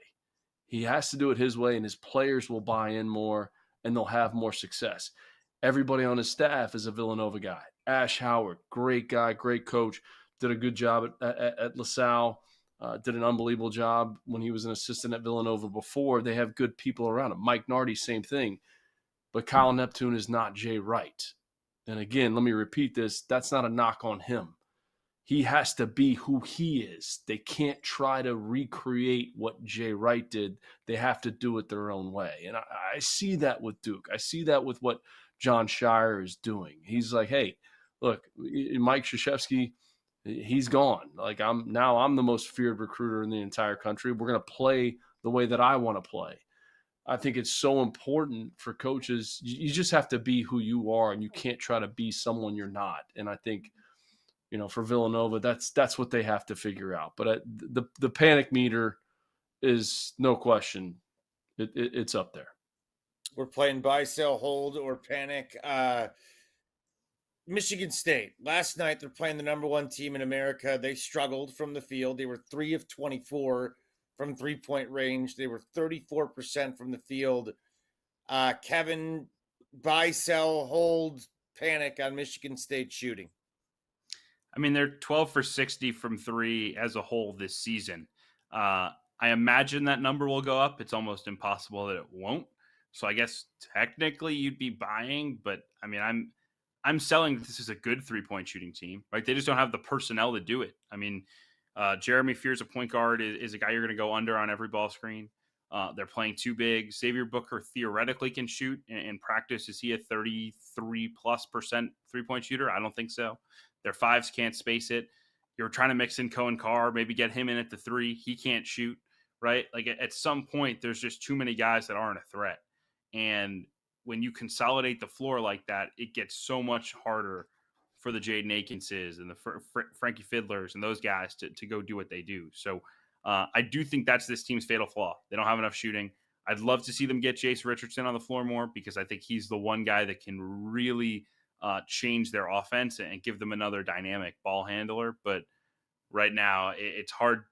He has to do it his way, and his players will buy in more, and they'll have more success. Everybody on his staff is a Villanova guy. Ash Howard, great guy, great coach, did a good job at LaSalle, did an unbelievable job when he was an assistant at Villanova before. They have good people around him. Mike Nardi, same thing. But Kyle Neptune is not Jay Wright. And again, let me repeat this. That's not a knock on him. he has to be who he is. They can't try to recreate what Jay Wright did. They have to do it their own way. And I see that with Duke. I see that with what Jon Scheyer is doing. He's like, hey, look, Mike Krzyzewski, he's gone. Like I'm the most feared recruiter in the entire country. We're going to play the way that I want to play. I think it's so important for coaches. You just have to be who you are, and you can't try to be someone you're not. And I think, for Villanova, that's what they have to figure out. But the panic meter is no question. It's up there. We're playing buy, sell, hold, or panic. Michigan State. Last night, they're playing the number one team in America. They struggled from the field. They were 3 of 24 from three-point range. They were 34% from the field. Kevin, buy, sell, hold, panic on Michigan State shooting. I mean, they're 12 for 60 from three as a whole this season. I imagine that number will go up. It's almost impossible that it won't. So I guess technically you'd be buying, but I mean, I'm selling that this is a good three-point shooting team, right? They just don't have the personnel to do it. I mean, Jeremy Fears, a point guard, is a guy you're going to go under on every ball screen. They're playing too big. Xavier Booker theoretically can shoot. In practice, is he a 33+% three-point shooter? I don't think so. Their fives can't space it. You're trying to mix in Cohen Carr, maybe get him in at the three. He can't shoot, right? Like at some point, there's just too many guys that aren't a threat. And when you consolidate the floor like that, it gets so much harder for the Jaden Akinses and the Frankie Fiddlers and those guys to go do what they do. So I do think that's this team's fatal flaw. They don't have enough shooting. I'd love to see them get Jace Richardson on the floor more because I think he's the one guy that can really change their offense and give them another dynamic ball handler. But right now, it's hard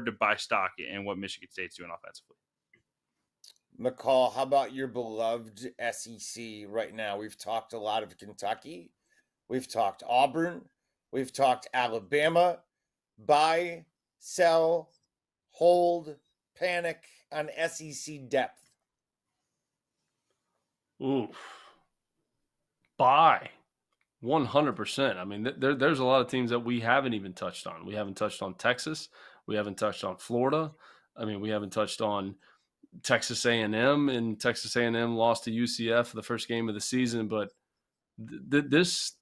to buy stock in what Michigan State's doing offensively. McCall, how about your beloved SEC right now? We've talked a lot of Kentucky. We've talked Auburn. We've talked Alabama. Buy, sell, hold, panic on SEC depth. Ooh. Buy. 100%. I mean, there's a lot of teams that we haven't even touched on. We haven't touched on Texas. We haven't touched on Florida. I mean, we haven't touched on Texas A&M, and Texas A&M lost to UCF for the first game of the season. But this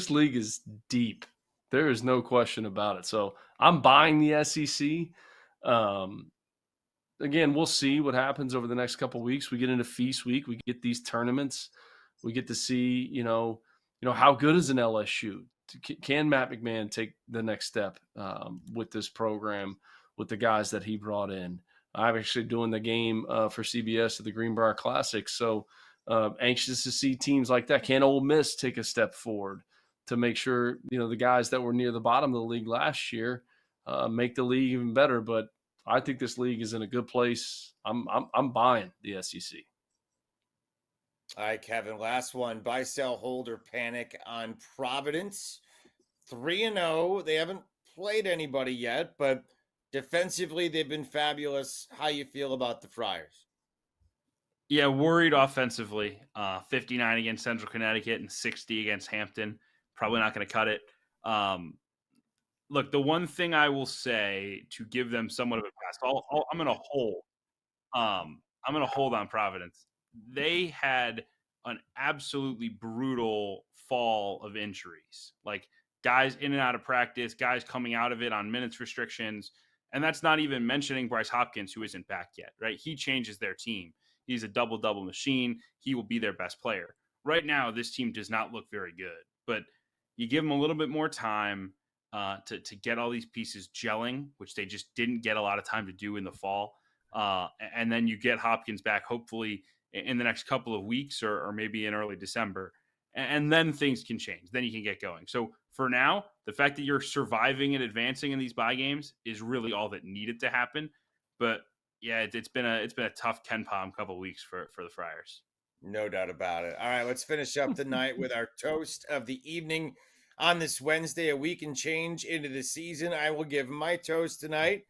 league is deep. There is no question about it. So I'm buying the SEC. Again, we'll see what happens over the next couple of weeks. We get into Feast Week. We get these tournaments. We get to see, how good is an LSU? Can Matt McMahon take the next step with this program, with the guys that he brought in? I'm actually doing the game for CBS at the Greenbrier Classic. So anxious to see teams like that. Can Ole Miss take a step forward to make sure, the guys that were near the bottom of the league last year make the league even better? But I think this league is in a good place. I'm buying the SEC. All right, Kevin, last one. Buy, sell, hold, or panic on Providence. 3-0. They haven't played anybody yet, but defensively, they've been fabulous. How you feel about the Friars? Yeah, worried offensively. 59 against Central Connecticut and 60 against Hampton. Probably not going to cut it. Look, the one thing I will say to give them somewhat of a pass, I'm going to hold. I'm going to hold on Providence. They had an absolutely brutal fall of injuries, like guys in and out of practice, guys coming out of it on minutes restrictions. And that's not even mentioning Bryce Hopkins, who isn't back yet, right? He changes their team. He's a double-double machine. He will be their best player. Right now, this team does not look very good, but you give them a little bit more time to get all these pieces gelling, which they just didn't get a lot of time to do in the fall. And then you get Hopkins back, hopefully, in the next couple of weeks or maybe in early December. And then things can change. Then you can get going. So for now, the fact that you're surviving and advancing in these bye games is really all that needed to happen. But yeah, it's been a tough KenPom couple of weeks for the Friars. No doubt about it. All right, let's finish up the night with our toast of the evening on this Wednesday, a week and change into the season. I will give my toast tonight,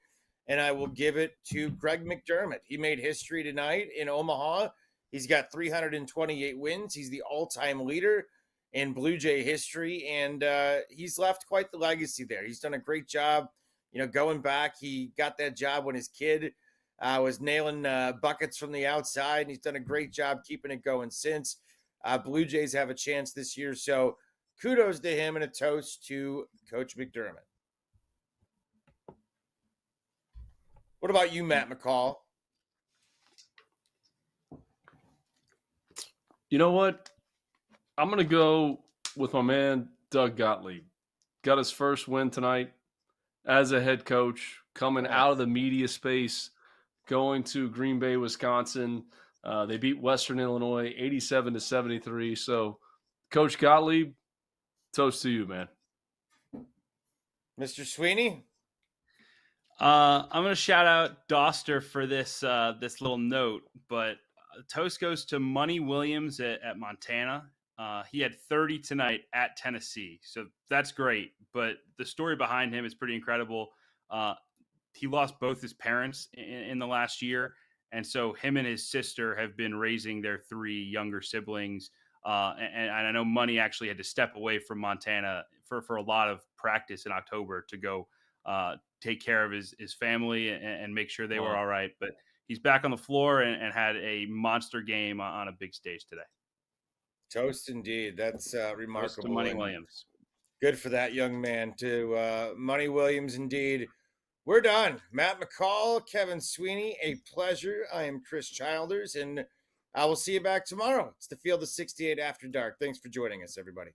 and I will give it to Greg McDermott. He made history tonight in Omaha. He's got 328 wins. He's the all-time leader in Blue Jay history, and he's left quite the legacy there. He's done a great job, going back. He got that job when his kid was nailing buckets from the outside, and he's done a great job keeping it going since. Blue Jays have a chance this year, so kudos to him and a toast to Coach McDermott. What about you, Matt McCall? You know what? I'm going to go with my man, Doug Gottlieb. Got his first win tonight as a head coach, coming out of the media space, going to Green Bay, Wisconsin. They beat Western Illinois 87-73. So, Coach Gottlieb, toast to you, man. Mr. Sweeney? I'm going to shout out Doster for this little note, but toast goes to Money Williams at Montana. He had 30 tonight at Tennessee, so that's great. But the story behind him is pretty incredible. He lost both his parents in the last year, and so him and his sister have been raising their 3 younger siblings. And I know Money actually had to step away from Montana for a lot of practice in October to go take care of his family and make sure they were all right. But he's back on the floor and had a monster game on a big stage today. Toast indeed. That's remarkable. Toast to Money Williams. Good for that young man, too. Money Williams, indeed. We're done. Matt McCall, Kevin Sweeney, a pleasure. I am Chris Childers, and I will see you back tomorrow. It's the Field of 68 After Dark. Thanks for joining us, everybody.